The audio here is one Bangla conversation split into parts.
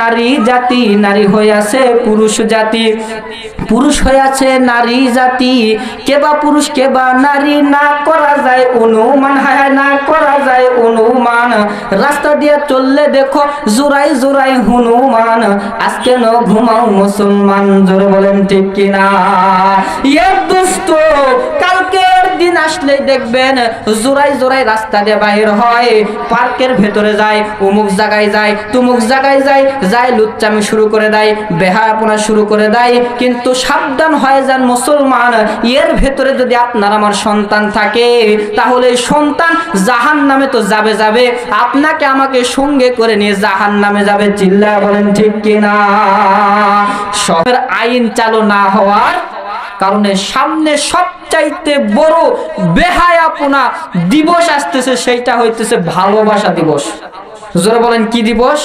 নারী জাতি, নারী হইয়াছে পুরুষ জাতি, পুরুষ হইয়াছে নারী জাতি, কেবা পুরুষ কেবা নারী না করা যায় অনুমান, হায় না করা যায় অনুমান। রাস্তা দিয়ে চললে দেখো জোড়াই জোড়াই হনুমান, আজকে ন ঘুমাও মুসলমান, জোরে বলেন ঠিক কিনা? এর দুষ্ট কালকের দিন আসলেই দেখবেন জোড়াই জোড়াই রাস্তা দিয়ে বাহির হয়, পার্কের ভেতরে যায়, অমুক জায়গায় যায়, তুমুক জায়গায় যায়, যায় লুচ্চামি শুরু করে দেয়, বেহায়াপনা শুরু করে দেয়। কিন্তু সাবধান হয়ে যান মুসলমান, এর ভেতরে যদি আপনার আমার সন্তান থাকে তাহলে সন্তান জাহান্নামে তো যাবে যাবে, আপনাকে আমাকে সঙ্গে করে নিয়ে জাহান্নামে যাবে। চিল্লায়া বলেন ঠিক কিনা? সবের আইন চালু না হওয়ার কারণে সামনে সবচাইতে বড় বেহায়াপনা দিবস আসতেছে, সেইটা হইতেছে ভালোবাসা দিবস। জোরে বলেন কি দিবস?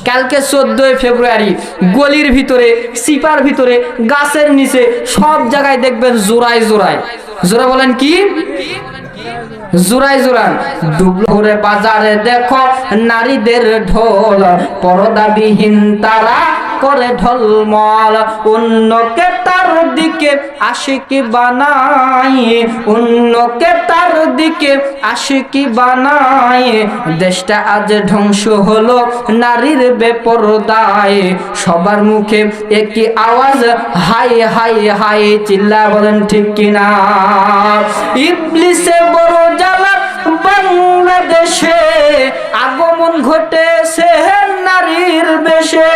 কালকে 14 ফেব্রুয়ারি গলির ভিতরে, সিপার ভিতরে, গাছের নিচে সব জায়গায় দেখবেন জোড়ায় জোড়ায়, জোরে বলেন কি? জোড়ায় জোড়ায়। দুপুরে বাজারে দেখো নারীদের ঢোল, পর্দাবিহীন তারা করে ঢলমল, অন্যকে তার দিকে আশিকি বানায়, অন্যকে তার দিকে আশিকি বানায়। দেশটা আজ ধ্বংস হলো নারীর বেপরদায়, সবার মুখে একই আওয়াজ হাই হাই হাই। চিল্লা বলেন ঠিক কিনা? ইবলিসে বড় জ্বালা বাংলাদেশে, আগমন ঘটেছে নারীর বেশে,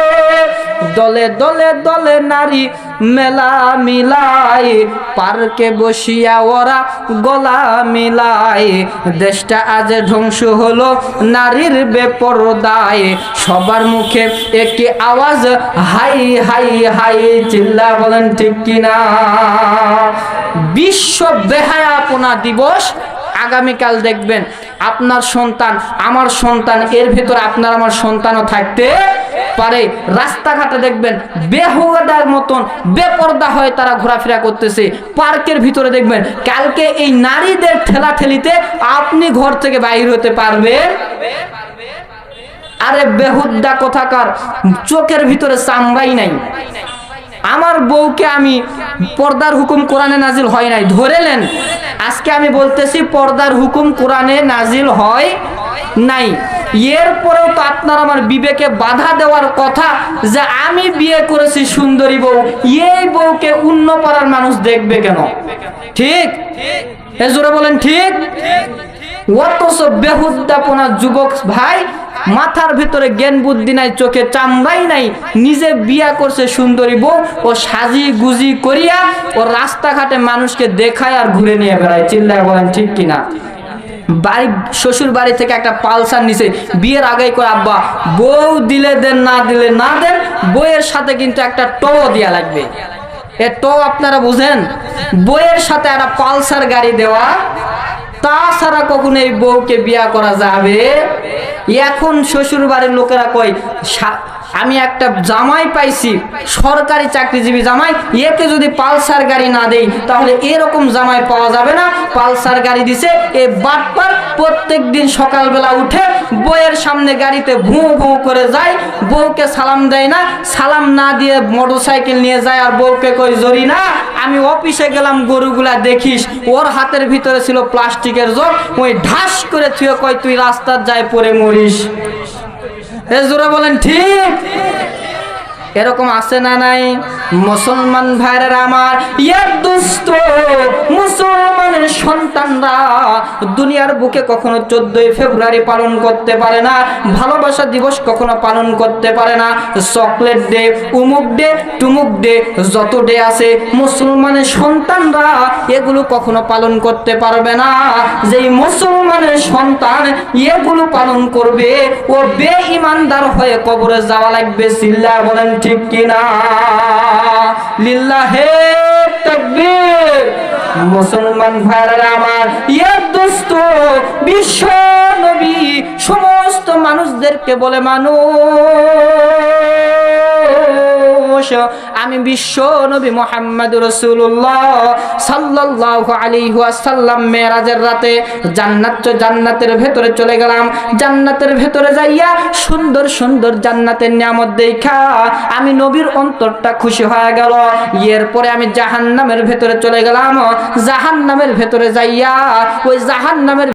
দলে দলে দলে নারী মেলা মিলায়, পার্কে বসিয়া ওরা গলা মিলায়। দেশটা আজ ধ্বংস হলো নারীর বেপরদায়, সবার মুখে একই আওয়াজ হাই হাই হাই। চিল্লা বলেন ঠিক কিনা? বিশ্ব বেহায়াপনা দিবস আগামীকাল দেখবেন আপনার সন্তান, আমার সন্তান, এর ভেতরে আপনার আমার সন্তানও থাকতে পারে। রাস্তাঘাটে দেখবেন বেহুদার মতন বেপরদা হয়ে তারা ঘোরাফেরা করতেছে। পার্কের ভিতরে দেখবেন কালকে এই নারীদের ঠেলাঠেলিতে আপনি ঘর থেকে বাইর হতে পারবেন? আরে বেহুদা কোথাকার, চোখের ভিতরে চামড়াই নাই। আমার বউকে আমি পর্দার হুকুম কোরআনে নাজিল হয় নাই ধরেলেন, আজকে আমি বলতেছি পর্দার হুকুম কোরআনে নাজিল হয় নাই। এরপরেও তো আপনার আমার বিবেকে বাধা দেওয়ার কথা যে আমি বিয়ে করেছি সুন্দরী বউ, এই বউকে অন্য পাড়ার মানুষ দেখবে কেন? ঠিক? এ জোরে বলেন ঠিক? অথচ বেহুদাপনা যুবক ভাই, মাথার ভিতরে জ্ঞান বুদ্ধি নাই, চোখে চামড়াই নাই, নিজে বিয়া করছে সুন্দরী বউ, ও সাজি গুজি করিয়া ও রাস্তাঘাটে মানুষকে দেখায় আর ঘুরে নিয়ে বেড়ায়। চিল্লায় বলেন ঠিক কিনা? বাড়ি, শ্বশুর বাড়ি থেকে একটা পালসার নিচে, বিয়ের আগেই করে আব্বা বউ দিলে দেন, না দিলে না দেন, বইয়ের সাথে কিন্তু একটা টো দেয়া লাগবে। এ টো আপনারা বুঝেন? বইয়ের সাথে একটা পালসার গাড়ি দেওয়া, তাছাড়া কখনো এই বউকে বিয়া করা যাবে? এখন শ্বশুর বাড়ির লোকেরা কয় আমি একটা জামাই পাইছি, সরকারি চাকরিজীবী জামাই, একে যদি পালসার গাড়ি না দেই তাহলে এরকম জামাই পাওয়া যাবে না। পালসার গাড়ি দিছে, এ বাটপার প্রত্যেক দিন সকালবেলা উঠে বউয়ের সামনে গাড়িতে ভুঁ ভুঁ করে যায়, বউকে সালাম দেয় না, সালাম না দিয়ে মোটরসাইকেল নিয়ে যায়, আর বউকে কই জরি না আমি অফিসে গেলাম গরুগুলা দেখিস, ওর হাতের ভিতরে ছিল প্লাস্টিকের জগ, ওই ঢাস করে থুয়ে কই তুই রাস্তার যায় পরে মরিস। এ জোরে বলেন ঠিক? এরকম আছে না নাই? মুসলমান ভাইরা আমার, ইয়ার দুষ্ট মুসলমানের সন্তানরা দুনিয়ার বুকে কখনো 14 ফেব্রুয়ারি পালন করতে পারে না, ভালোবাসা দিবস কখনো পালন করতে পারে না। চকলেট ডে, উমুক ডে, টুমুক ডে, যত ডে আছে মুসলমানের সন্তানরা এগুলো কখনো পালন করতে পারবে না। যেই মুসলমানের সন্তান এগুলো পালন করবে ও বেঈমানদার হয়ে কবরে যাওয়া লাগবে। চিল্লা বলেন ঠিক কিনা? লিল্লাহে তাকবীর। মুসলমান ভাইরা আমার, ইয়ার দোস্ত বিশ্ব নবী সমস্ত মানুষদেরকে বলে, মানুষ আমি বিশ্ব নবী মুহাম্মদুর রাসূলুল্লাহ সাল্লাল্লাহু আলাইহি ওয়াসাল্লাম মেরাজের রাতে জান্নাতের ভেতরে চলে গেলাম। জান্নাতের ভেতরে যাইয়া সুন্দর সুন্দর জান্নাতের নিয়ামত দেখা আমি নবীর অন্তরটা খুশি হয়ে গেল। এরপরে আমি জাহান্নামের ভেতরে চলে গেলাম। জাহান্নামের ভেতরে যাইয়া ওই জাহান্নামের